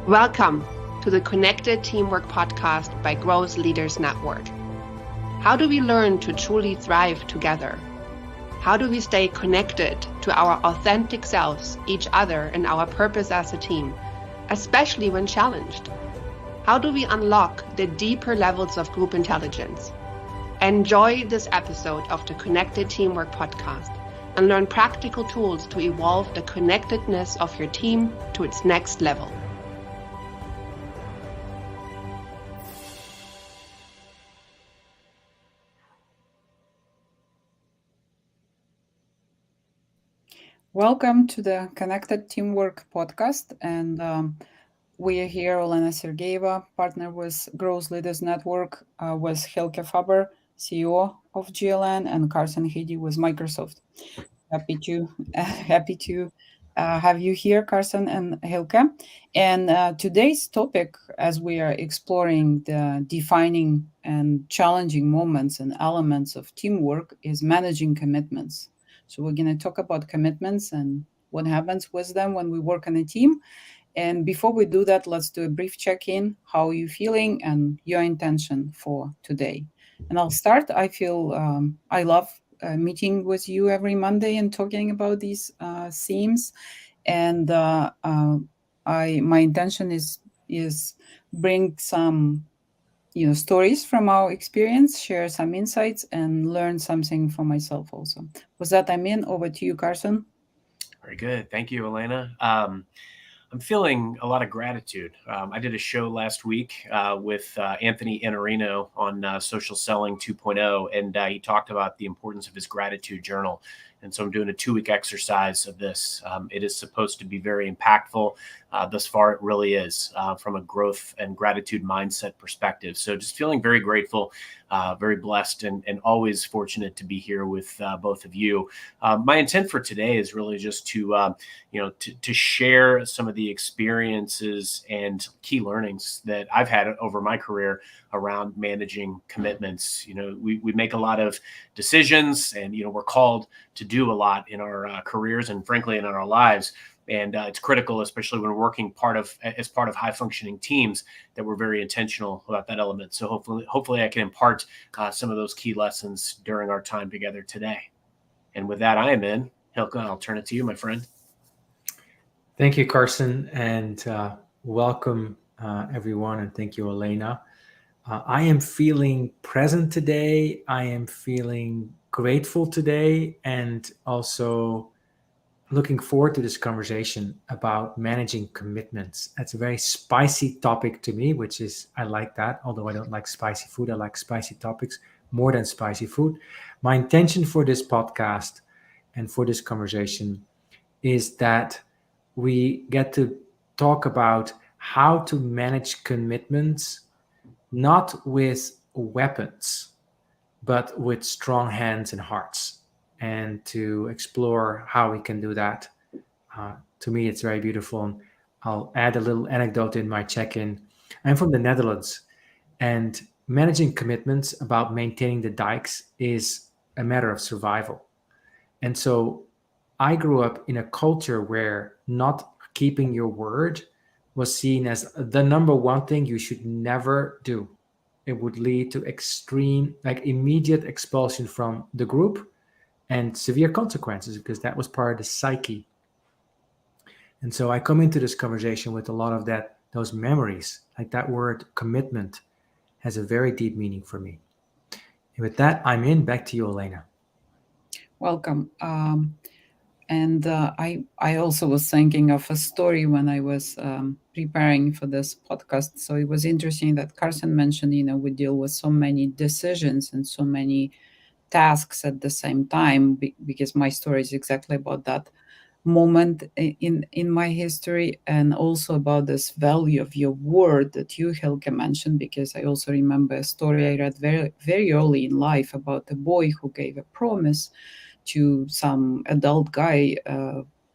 Welcome to the Connected Teamwork podcast by Growth Leaders Network. How do we learn to truly thrive together? How do we stay connected to our authentic selves, each other, and our purpose as a team, especially when challenged? How do we unlock the deeper levels of group intelligence? Enjoy this episode of the Connected Teamwork podcast and learn practical tools to evolve the connectedness of your team to its next level. Welcome to the Connected Teamwork podcast, and we are here, Olena Sergeyeva, partner with Growth Leaders Network, with Helke Faber, CEO of GLN, and Carson Hedy with Microsoft. Happy to have you here, Carson and Helke. And today's topic, as we are exploring the defining and challenging moments and elements of teamwork, is managing commitments. So we're going to talk about commitments and what happens with them when we work in a team. And before we do that, let's do a brief check-in. How are you feeling and your intention for today? And I'll start. I feel I love meeting with you every Monday and talking about these themes. And my intention is bring some stories from our experience, share some insights, and learn something for myself also. With that, over to you, Carson. Very good. Thank you, Elena. I'm feeling a lot of gratitude. I did a show last week with Anthony Iannarino on Social Selling 2.0, and he talked about the importance of his gratitude journal. And so I'm doing a 2-week exercise of this. It is supposed to be very impactful. Thus far, it really is from a growth and gratitude mindset perspective. So just feeling very grateful, very blessed, and always fortunate to be here with both of you. My intent for today is really just to share some of the experiences and key learnings that I've had over my career around managing commitments. We make a lot of decisions, and we're called to do a lot in our careers and frankly in our lives. And it's critical, especially when we're working as part of high functioning teams, that we're very intentional about that element. So hopefully I can impart some of those key lessons during our time together today. And with that, I am in. Helke, I'll turn it to you, my friend. Thank you, Carson, and welcome everyone. And thank you, Elena. I am feeling present today. I am feeling grateful today, and also looking forward to this conversation about managing commitments. That's a very spicy topic to me, which is, I like that. Although I don't like spicy food, I like spicy topics more than spicy food. My intention for this podcast and for this conversation is that we get to talk about how to manage commitments, not with weapons, but with strong hands and hearts, and to explore how we can do that. To me, it's very beautiful. And I'll add a little anecdote in my check-in. I'm from the Netherlands, and managing commitments about maintaining the dikes is a matter of survival. And so I grew up in a culture where not keeping your word was seen as the number one thing you should never do. It would lead to extreme, immediate expulsion from the group and severe consequences, because that was part of the psyche. And so I come into this conversation with a lot of those memories. Like that word commitment has a very deep meaning for me. And with that, I'm in. Back to you, Elena. Welcome. I also was thinking of a story when I was preparing for this podcast. So it was interesting that Carson mentioned, we deal with so many decisions and so many tasks at the same time, because my story is exactly about that moment in my history, and also about this value of your word that you, Helke, mentioned, because I also remember a story I read very, very early in life about a boy who gave a promise to some adult guy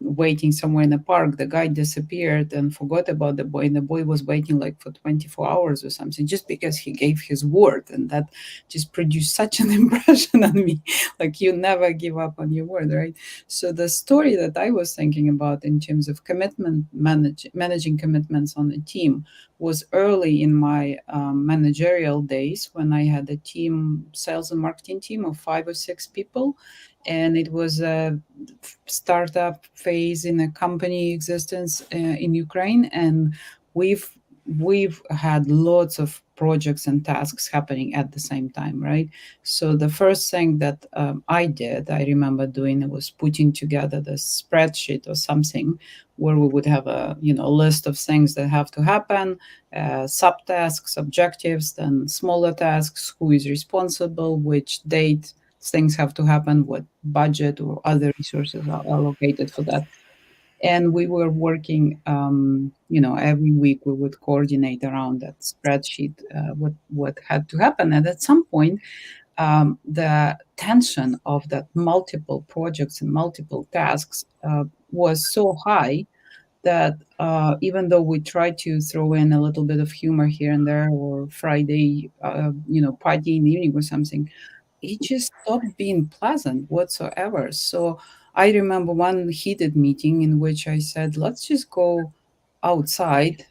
waiting somewhere in the park. The guy disappeared and forgot about the boy, and the boy was waiting like for 24 hours or something, just because he gave his word. And that just produced such an impression on me. Like, you never give up on your word, right? So the story that I was thinking about in terms of commitment, managing commitments on the team, was early in my managerial days, when I had a team, sales and marketing team of 5 or 6 people. And it was a startup phase in a company existence in Ukraine. And we've had lots of projects and tasks happening at the same time, right? So the first thing that I remember doing, was putting together the spreadsheet or something, where we would have a list of things that have to happen, subtasks, objectives, then smaller tasks, who is responsible, which date things have to happen, what budget or other resources are allocated for that. And we were working, every week we would coordinate around that spreadsheet, what had to happen. And at some point, the tension of that multiple projects and multiple tasks was so high that even though we tried to throw in a little bit of humor here and there, or Friday, party in the evening or something, it just stopped being pleasant whatsoever. So I remember one heated meeting in which I said, let's just go outside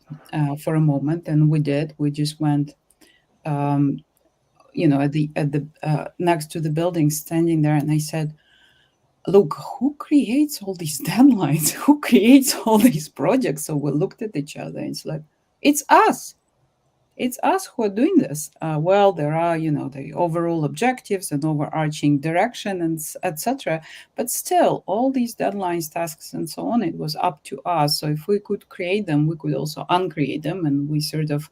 for a moment. And we did. We just went, at the next to the building, standing there. And I said, look, who creates all these deadlines? Who creates all these projects? So we looked at each other, and it's like, it's us. It's us who are doing this. Well, there are, the overall objectives and overarching direction, and etc. But still, all these deadlines, tasks, and so on, it was up to us. So if we could create them, we could also uncreate them. And we sort of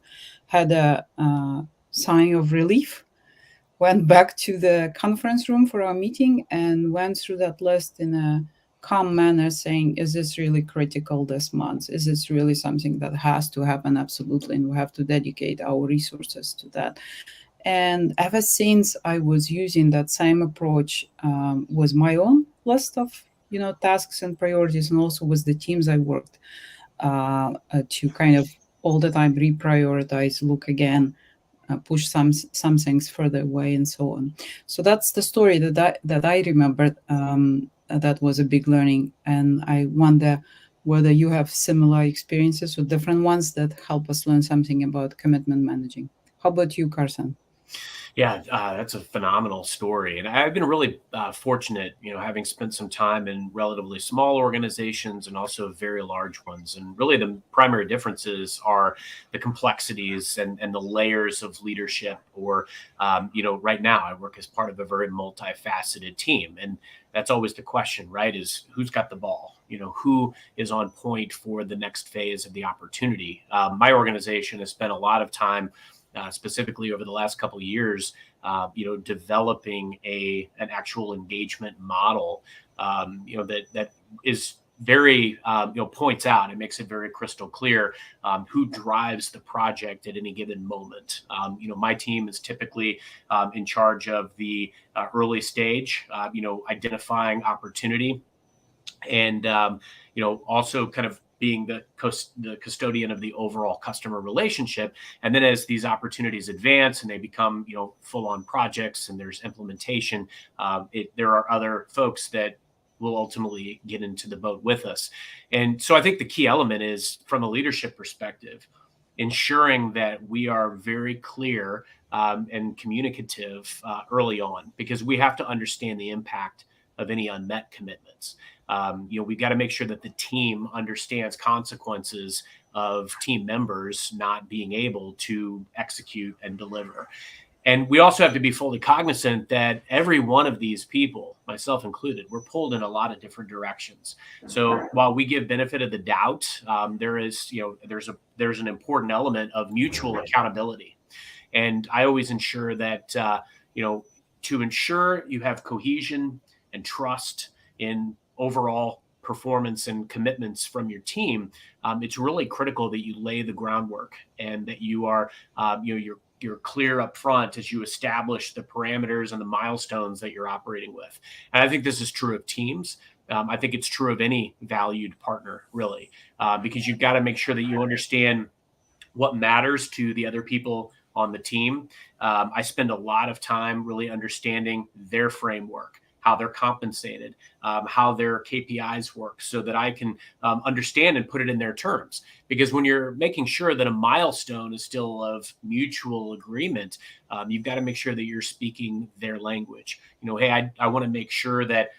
had a sign of relief, went back to the conference room for our meeting, and went through that list in a calm manner, saying, is this really critical this month? Is this really something that has to happen? Absolutely. And we have to dedicate our resources to that. And ever since, I was using that same approach with my own list of tasks and priorities, and also with the teams I worked, to kind of all the time reprioritize, look again, push some things further away, and so on. So that's the story that I remembered. That was a big learning, and I wonder whether you have similar experiences or different ones that help us learn something about commitment managing. How about you, Carson? Yeah, that's a phenomenal story. And I've been really fortunate, having spent some time in relatively small organizations and also very large ones. And really the primary differences are the complexities and the layers of leadership. Or, right now I work as part of a very multifaceted team. And that's always the question, right? Is who's got the ball? Who is on point for the next phase of the opportunity? My organization has spent a lot of time, specifically over the last couple of years, developing an actual engagement model, that is very, points out and makes it very crystal clear who drives the project at any given moment. My team is typically in charge of the early stage, identifying opportunity, and also kind of being the custodian of the overall customer relationship. And then as these opportunities advance and they become, full-on projects and there's implementation, there are other folks that will ultimately get into the boat with us. And so I think the key element is, from a leadership perspective, ensuring that we are very clear and communicative early on, because we have to understand the impact of any unmet commitments. We've got to make sure that the team understands consequences of team members not being able to execute and deliver. And we also have to be fully cognizant that every one of these people, myself included, we're pulled in a lot of different directions. So while we give benefit of the doubt, there's an important element of mutual accountability. And I always ensure that, to ensure you have cohesion and trust in overall performance and commitments from your team, it's really critical that you lay the groundwork and that you are, you're clear up front as you establish the parameters and the milestones that you're operating with. And I think this is true of teams, I think it's true of any valued partner, really, because you've got to make sure that you understand what matters to the other people on the team. I spend a lot of time really understanding their framework, how they're compensated, how their KPIs work, so that I can understand and put it in their terms. Because when you're making sure that a milestone is still of mutual agreement, you've got to make sure that you're speaking their language. Hey, I want to make sure that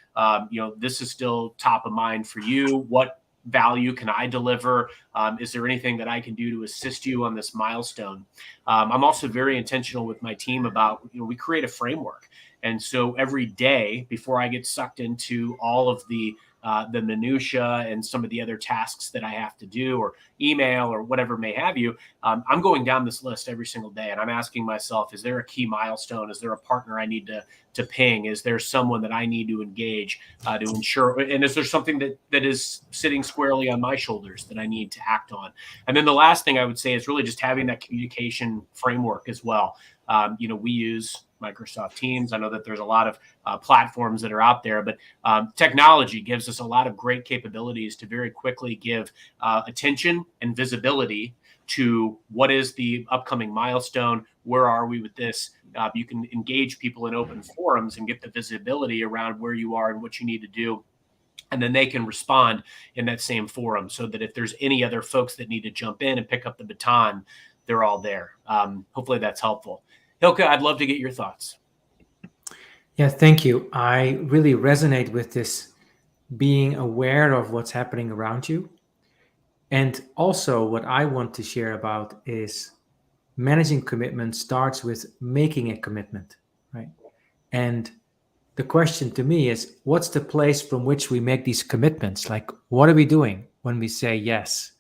this is still top of mind for you. What value can I deliver? Is there anything that I can do to assist you on this milestone? I'm also very intentional with my team about, we create a framework. And so every day before I get sucked into all of the minutia and some of the other tasks that I have to do, or email or whatever may have you, I'm going down this list every single day, and I'm asking myself, is there a key milestone? Is there a partner I need to ping? Is there someone that I need to engage to ensure? And is there something that is sitting squarely on my shoulders that I need to act on? And then the last thing I would say is really just having that communication framework as well. We use Microsoft Teams. I know that there's a lot of platforms that are out there, but technology gives us a lot of great capabilities to very quickly give attention and visibility to what is the upcoming milestone. Where are we with this? You can engage people in open forums and get the visibility around where you are and what you need to do. And then they can respond in that same forum, so that if there's any other folks that need to jump in and pick up the baton, they're all there. Hopefully that's helpful. Hilke, I'd love to get your thoughts. Yeah, thank you. I really resonate with this being aware of what's happening around you. And also what I want to share about is managing commitment starts with making a commitment, right? And the question to me is, what's the place from which we make these commitments? Like, what are we doing when we say yes?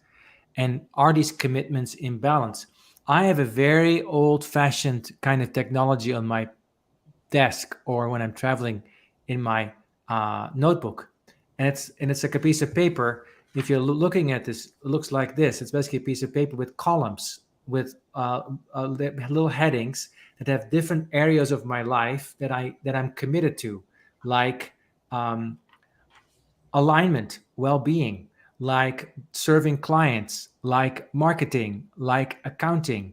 And are these commitments in balance? I have a very old-fashioned kind of technology on my desk, or when I'm traveling, in my notebook, and it's like a piece of paper. If you're looking at this, it looks like this. It's basically a piece of paper with columns, with little headings that have different areas of my life that I'm committed to, like alignment, well-being, like serving clients, like marketing, like accounting,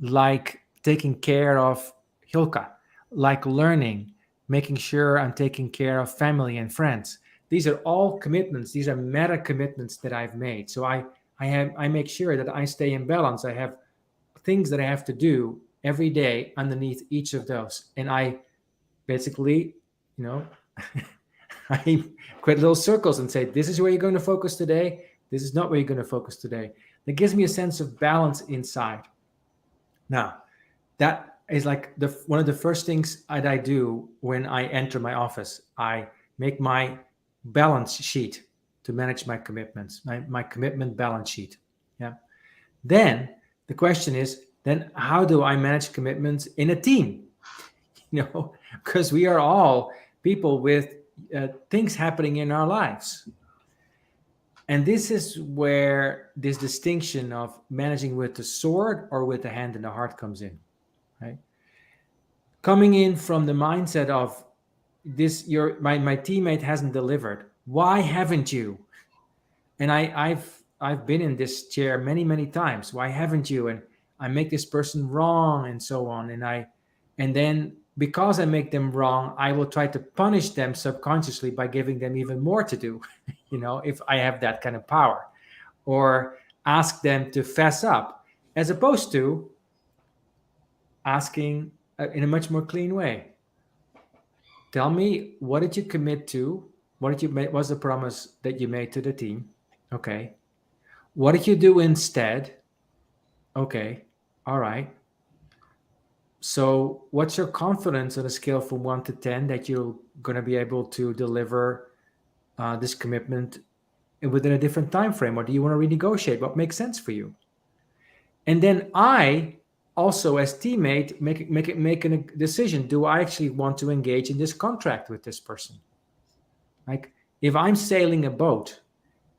like taking care of Hilke, like learning, making sure I'm taking care of family and friends. These are all commitments. These are meta commitments that I've made. So I make sure that I stay in balance. I have things that I have to do every day underneath each of those. And I basically, I create little circles and say, this is where you're going to focus today. This is not where you're going to focus today. That gives me a sense of balance inside. Now, that is like one of the first things that I do when I enter my office. I make my balance sheet to manage my commitments, my commitment balance sheet. Yeah. Then the question is, then how do I manage commitments in a team? Because we are all people with things happening in our lives. And this is where this distinction of managing with the sword or with the hand and the heart comes in, right? Coming in from the mindset of this, my teammate hasn't delivered. Why haven't you? And I've been in this chair many, many times. Why haven't you? And I make this person wrong and so on. And then because I make them wrong, I will try to punish them subconsciously by giving them even more to do, if I have that kind of power, or ask them to fess up, as opposed to asking in a much more clean way. Tell me, what did you commit to? What did you make? Was the promise that you made to the team? Okay. What did you do instead? Okay. All right. So what's your confidence on a scale from 1 to 10 that you're going to be able to deliver this commitment within a different time frame? Or do you want to renegotiate? What makes sense for you? And then I also, as teammate, make a decision. Do I actually want to engage in this contract with this person? Like, if I'm sailing a boat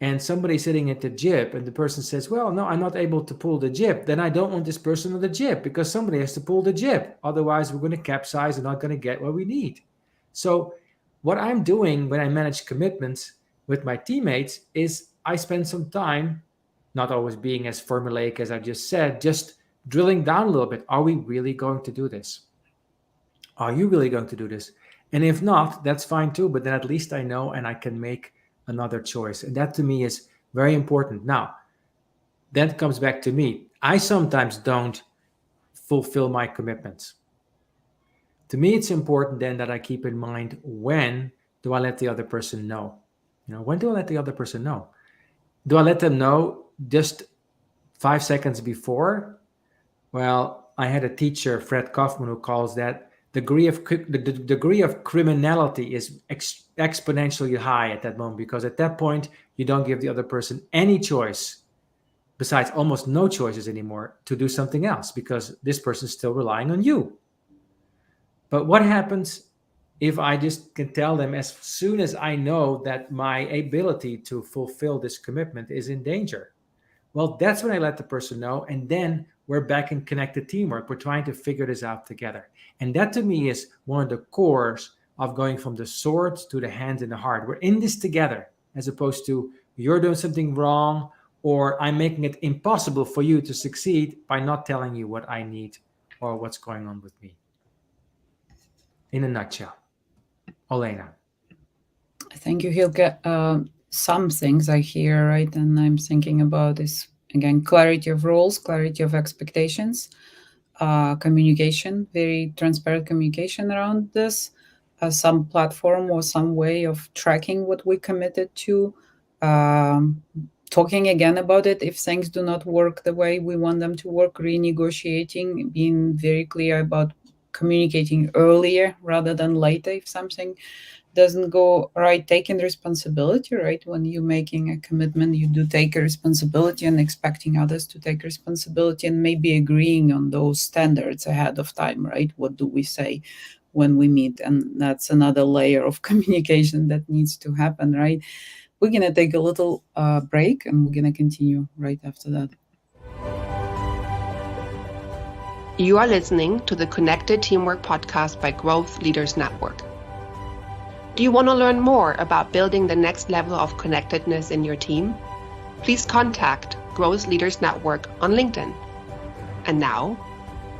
and somebody's sitting at the jib and the person says, well, no, I'm not able to pull the jib, then I don't want this person on the jib, because somebody has to pull the jib. Otherwise, we're going to capsize and not going to get what we need. So what I'm doing when I manage commitments with my teammates is I spend some time, not always being as formulaic as I just said, just drilling down a little bit. Are we really going to do this? Are you really going to do this? And if not, that's fine too, but then at least I know and I can make another choice. And that to me is very important. Now, that comes back to me. I sometimes don't fulfill my commitments. To me, it's important then that I keep in mind, when do I let the other person know? When do I let the other person know? Do I let them know just 5 seconds before? Well, I had a teacher, Fred Kaufman, who calls that the degree of criminality is exponentially high at that moment, because at that point, you don't give the other person any choice, besides almost no choices anymore, to do something else, because this person is still relying on you. But what happens if I just can tell them as soon as I know that my ability to fulfill this commitment is in danger? Well, that's when I let the person know, and then we're back in connected teamwork. We're trying to figure this out together. And that to me is one of the cores of going from the swords to the hands and the heart. We're in this together, as opposed to you're doing something wrong, or I'm making it impossible for you to succeed by not telling you what I need or what's going on with me. In a nutshell. Olena. Thank you, Hilke. Some things I hear, right, and I'm thinking about is, again, clarity of roles, clarity of expectations, communication, very transparent communication around this, some platform or some way of tracking what we committed to, talking again about it if things do not work the way we want them to work, renegotiating, being very clear about communicating earlier rather than later if something doesn't go right, taking responsibility, right? When you're making a commitment, you do take a responsibility, and expecting others to take responsibility, and maybe agreeing on those standards ahead of time, right? What do we say when we meet? And that's another layer of communication that needs to happen, right? We're going to take a little break, and we're going to continue right after that. You are listening to the Connected Teamwork podcast by Growth Leaders Network. Do you want to learn more about building the next level of connectedness in your team? Please contact Growth Leaders Network on LinkedIn. And now,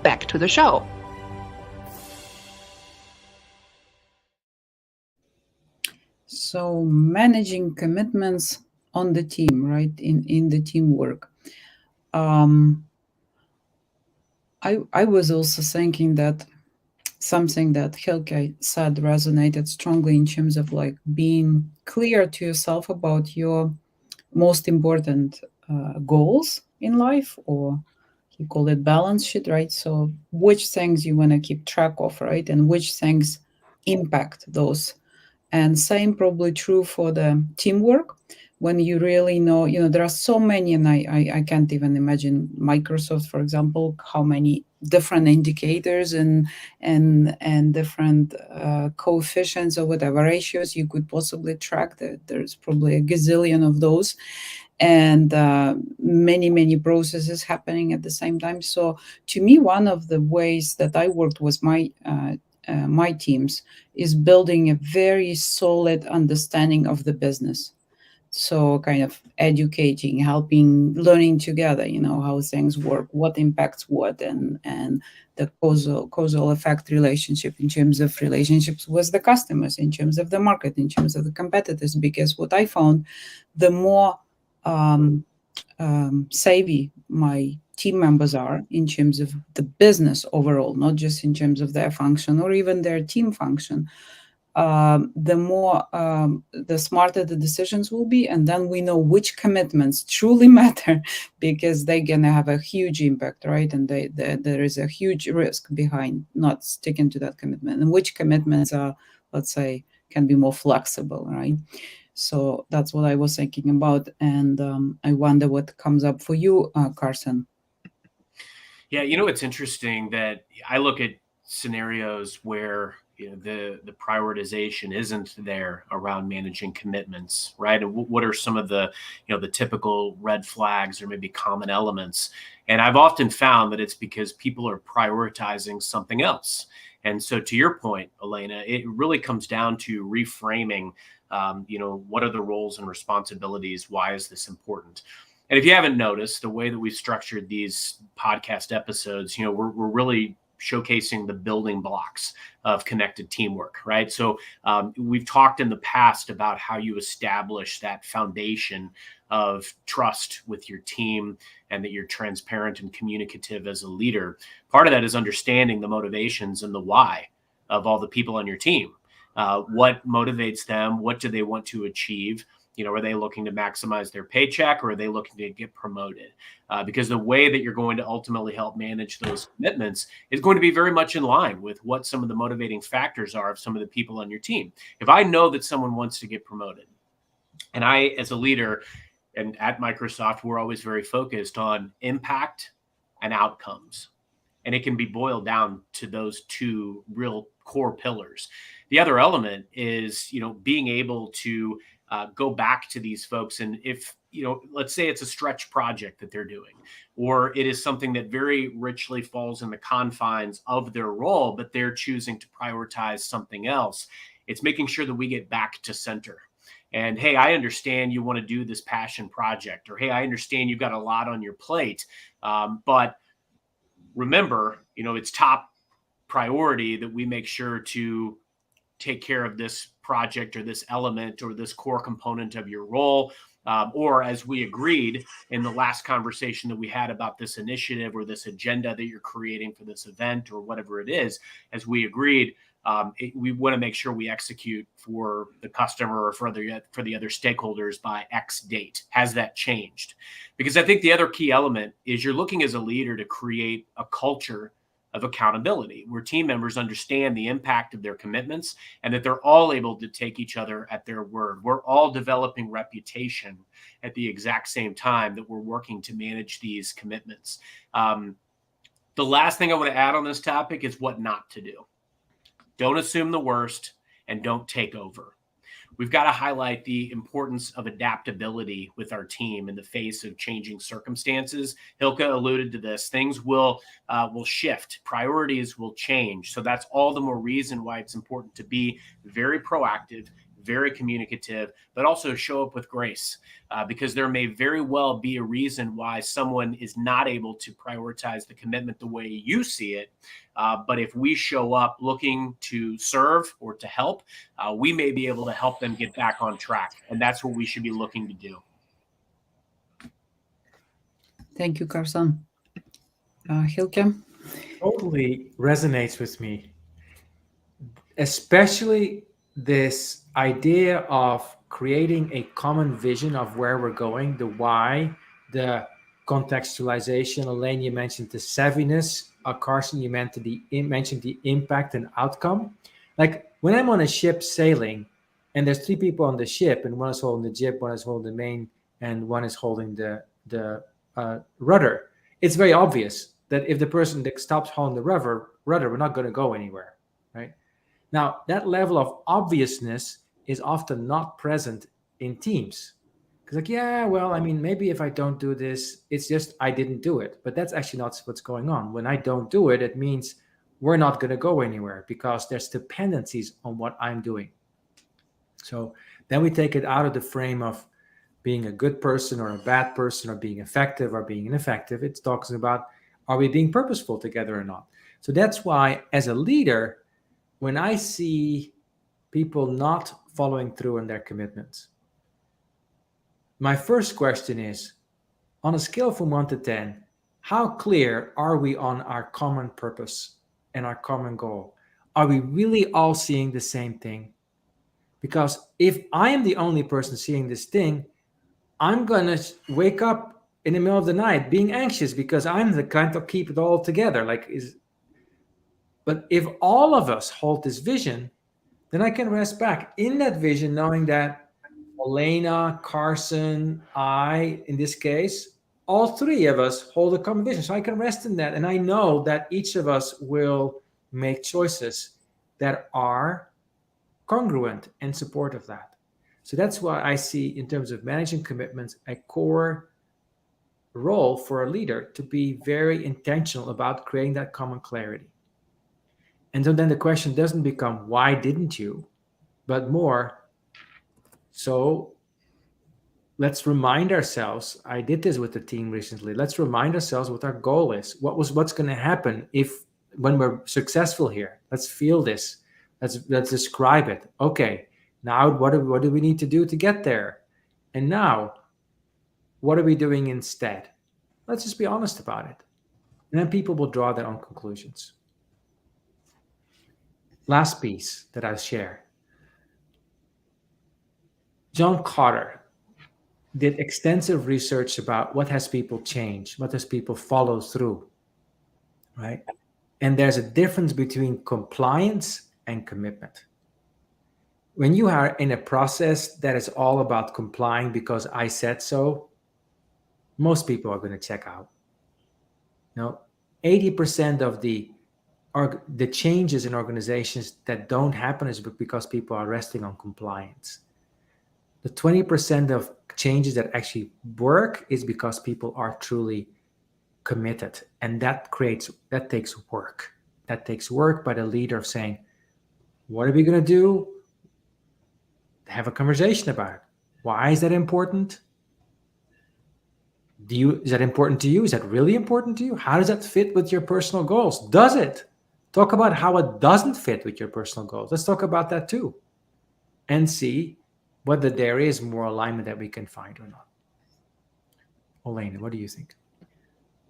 back to the show. So managing commitments on the team, right, in the teamwork. I was also thinking that something that Hilke said resonated strongly in terms of like being clear to yourself about your most important goals in life, or you call it balance sheet, right? So which things you want to keep track of, right? And which things impact those. And same probably true for the teamwork. When you really know, there are so many, and I can't even imagine Microsoft, for example, how many different indicators and different coefficients or whatever ratios you could possibly track. There's probably a gazillion of those, and many processes happening at the same time. So to me, one of the ways that I worked with my teams is building a very solid understanding of the business. So kind of educating, helping, learning together, how things work, what impacts what, and the causal effect relationship in terms of relationships with the customers, in terms of the market, in terms of the competitors. Because what I found, the more savvy my team members are in terms of the business overall, not just in terms of their function or even their team function, the more, the smarter the decisions will be. And then we know which commitments truly matter, because they're going to have a huge impact, right? And there is a huge risk behind not sticking to that commitment, and which commitments are, let's say, can be more flexible, right? So that's what I was thinking about. And I wonder what comes up for you, Carson. Yeah, it's interesting that I look at scenarios where the prioritization isn't there around managing commitments, right? And what are some of the the typical red flags or maybe common elements? And I've often found that it's because people are prioritizing something else. And so, to your point, Elena, it really comes down to reframing What are the roles and responsibilities? Why is this important? And if you haven't noticed, the way that we've structured these podcast episodes, we're really showcasing the building blocks of connected teamwork, right? So we've talked in the past about how you establish that foundation of trust with your team and that you're transparent and communicative as a leader. Part of that is understanding the motivations and the why of all the people on your team. What motivates them? What do they want to achieve? Are they looking to maximize their paycheck, or are they looking to get promoted? Because the way that you're going to ultimately help manage those commitments is going to be very much in line with what some of the motivating factors are of some of the people on your team. If I know that someone wants to get promoted, and I, as a leader and at Microsoft, we're always very focused on impact and outcomes. And it can be boiled down to those two real core pillars. The other element is, being able to go back to these folks. And if, let's say it's a stretch project that they're doing, or it is something that very richly falls in the confines of their role, but they're choosing to prioritize something else, it's making sure that we get back to center. And, hey, I understand you want to do this passion project, or, hey, I understand you've got a lot on your plate, but remember, it's top priority that we make sure to take care of this project or this element or this core component of your role. Or as we agreed in the last conversation that we had about this initiative or this agenda that you're creating for this event or whatever it is, as we agreed, we want to make sure we execute for the customer or for the other stakeholders by X date. Has that changed? Because I think the other key element is you're looking as a leader to create a culture of accountability where team members understand the impact of their commitments and that they're all able to take each other at their word. We're all developing reputation at the exact same time that we're working to manage these commitments. The last thing I want to add on this topic is what not to do. Don't assume the worst and don't take over. We've got to highlight the importance of adaptability with our team in the face of changing circumstances. Hilke alluded to this. Things will shift. Priorities will change. So that's all the more reason why it's important to be very proactive, very communicative, but also show up with grace, because there may very well be a reason why someone is not able to prioritize the commitment the way you see it. But if we show up looking to serve or to help, we may be able to help them get back on track. And that's what we should be looking to do. Thank you, Carson. Hilke? Totally resonates with me, especially this idea of creating a common vision of where we're going, the why, the contextualization. Elaine, you mentioned the savviness. Carson, you mentioned the impact and outcome. Like when I'm on a ship sailing and there's three people on the ship and one is holding the jib, one is holding the main, and one is holding the rudder, it's very obvious that if the person that stops holding the rudder, we're not going to go anywhere, right? Now, that level of obviousness is often not present in teams. Because maybe if I don't do this, it's just I didn't do it. But that's actually not what's going on. When I don't do it, it means we're not going to go anywhere because there's dependencies on what I'm doing. So then we take it out of the frame of being a good person or a bad person or being effective or being ineffective. It's talking about, are we being purposeful together or not? So that's why, as a leader, when I see people not following through on their commitments, my first question is, on a scale from 1 to 10, how clear are we on our common purpose and our common goal? Are we really all seeing the same thing? Because if I am the only person seeing this thing, I'm going to wake up in the middle of the night being anxious because I'm the kind to keep it all together. But if all of us hold this vision, then I can rest back in that vision, knowing that Elena, Carson, I, in this case, all three of us hold a common vision. So I can rest in that. And I know that each of us will make choices that are congruent and support of that. So that's why I see, in terms of managing commitments, a core role for a leader to be very intentional about creating that common clarity. And so then the question doesn't become, why didn't you? But more, So let's remind ourselves. I did this with the team recently. Let's remind ourselves what our goal is. What's going to happen when we're successful here? Let's feel this. Let's describe it. Okay, now what do we need to do to get there? And now, what are we doing instead? Let's just be honest about it. And then people will draw their own conclusions. Last piece that I share. John Carter did extensive research about what has people changed, what has people follow through, right? And there's a difference between compliance and commitment. When you are in a process that is all about complying because I said so, most people are going to check out. 80% of the changes in organizations that don't happen is because people are resting on compliance. The 20% of changes that actually work is because people are truly committed, and that takes work. That takes work by the leader of saying, what are we going to do? Have a conversation about it. Why is that important? Is that important to you? Is that really important to you? How does that fit with your personal goals? Does it? Talk about how it doesn't fit with your personal goals. Let's talk about that too, and see whether there is more alignment that we can find or not. Elena, what do you think?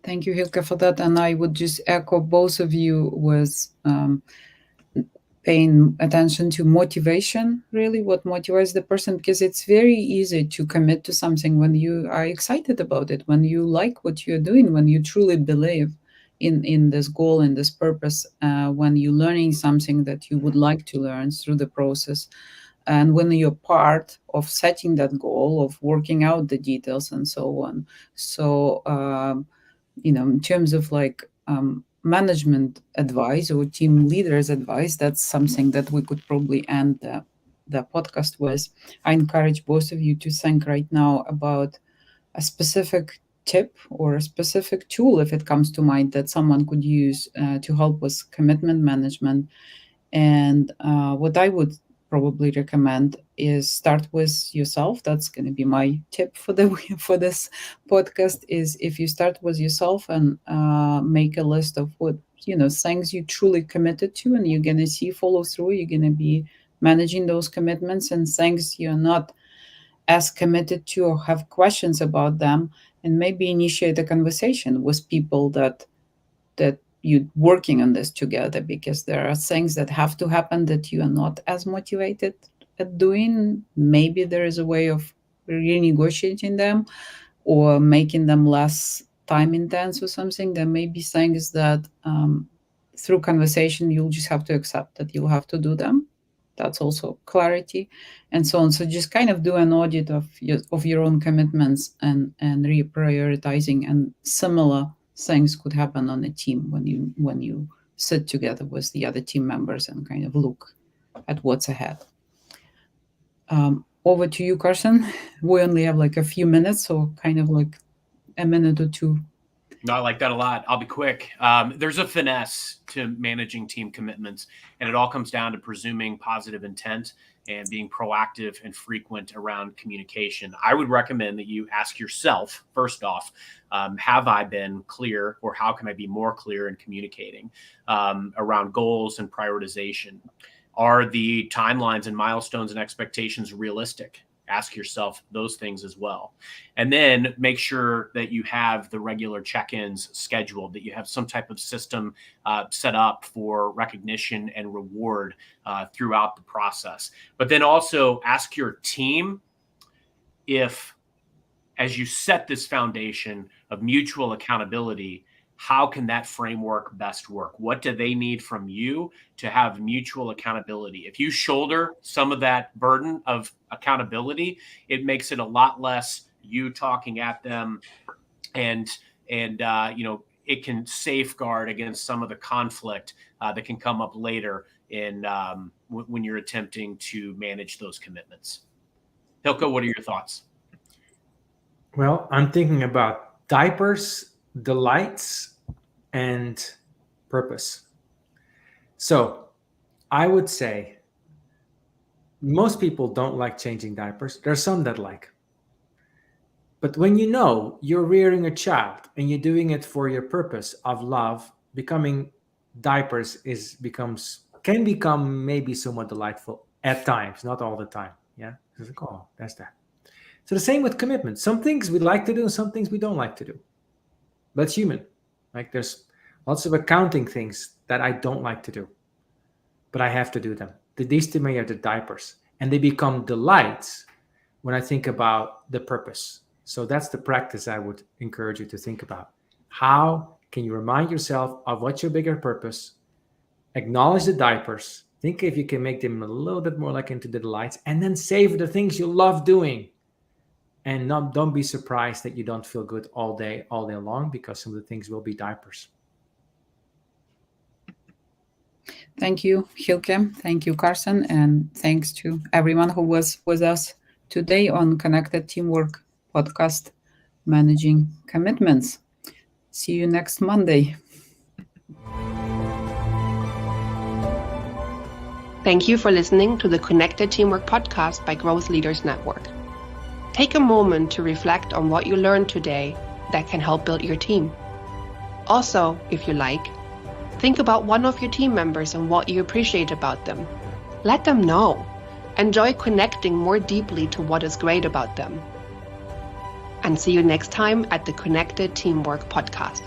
Thank you, Hilke, for that. And I would just echo both of you with paying attention to motivation, really, what motivates the person, because it's very easy to commit to something when you are excited about it, when you like what you're doing, when you truly believe in this goal and this purpose, when you're learning something that you would like to learn through the process. And when you're part of setting that goal, of working out the details and so on. So, in terms of management advice or team leaders advice, that's something that we could probably end the podcast with. I encourage both of you to think right now about a specific tip or a specific tool, if it comes to mind, that someone could use to help with commitment management. And what I would probably recommend is start with yourself. That's going to be my tip for this podcast, is if you start with yourself and make a list of what things you truly committed to, and you're going to see follow through. You're going to be managing those commitments, and things you're not as committed to or have questions about them, and maybe initiate a conversation with people that you working on this together, because there are things that have to happen that you are not as motivated at doing. Maybe there is a way of renegotiating them or making them less time intense or something. There may be things that through conversation you'll just have to accept that you'll have to do them. That's also clarity, and so on. So just kind of do an audit of your own commitments and reprioritizing. And similar things could happen on a team when you sit together with the other team members and kind of look at what's ahead. Over to you, Carson. We only have a few minutes, so kind of a minute or two. No, I like that a lot. I'll be quick. There's a finesse to managing team commitments, and it all comes down to presuming positive intent and being proactive and frequent around communication. I would recommend that you ask yourself, first off, have I been clear, or how can I be more clear in communicating around goals and prioritization? Are the timelines and milestones and expectations realistic? Ask yourself those things as well. And then make sure that you have the regular check-ins scheduled, that you have some type of system set up for recognition and reward throughout the process. But then also ask your team if, as you set this foundation of mutual accountability, how can that framework best work? What do they need from you to have mutual accountability? If you shoulder some of that burden of accountability, it makes it a lot less you talking at them, and it can safeguard against some of the conflict that can come up later in when you're attempting to manage those commitments. Hilke, what are your thoughts? Well, I'm thinking about diapers, delights, and purpose. So I would say most people don't like changing diapers. There's some that like. But when you know you're rearing a child and you're doing it for your purpose of love, becoming diapers can become maybe somewhat delightful at times, not all the time. Yeah. It's like, oh, that's that. So the same with commitment. Some things we like to do, some things we don't like to do. But it's human. Like there's lots of accounting things that I don't like to do, but I have to do them. These to me are the diapers, and they become delights when I think about the purpose. So that's the practice I would encourage you to think about. How can you remind yourself of what's your bigger purpose? Acknowledge the diapers. Think if you can make them a little bit more like into the delights, and then savor the things you love doing. And don't be surprised that you don't feel good all day long, because some of the things will be diapers. Thank you, Hilke. Thank you, Carson. And thanks to everyone who was with us today on Connected Teamwork podcast, Managing Commitments. See you next Monday. Thank you for listening to the Connected Teamwork podcast by Growth Leaders Network. Take a moment to reflect on what you learned today that can help build your team. Also, if you like, think about one of your team members and what you appreciate about them. Let them know. Enjoy connecting more deeply to what is great about them. And see you next time at the Connected Teamwork podcast.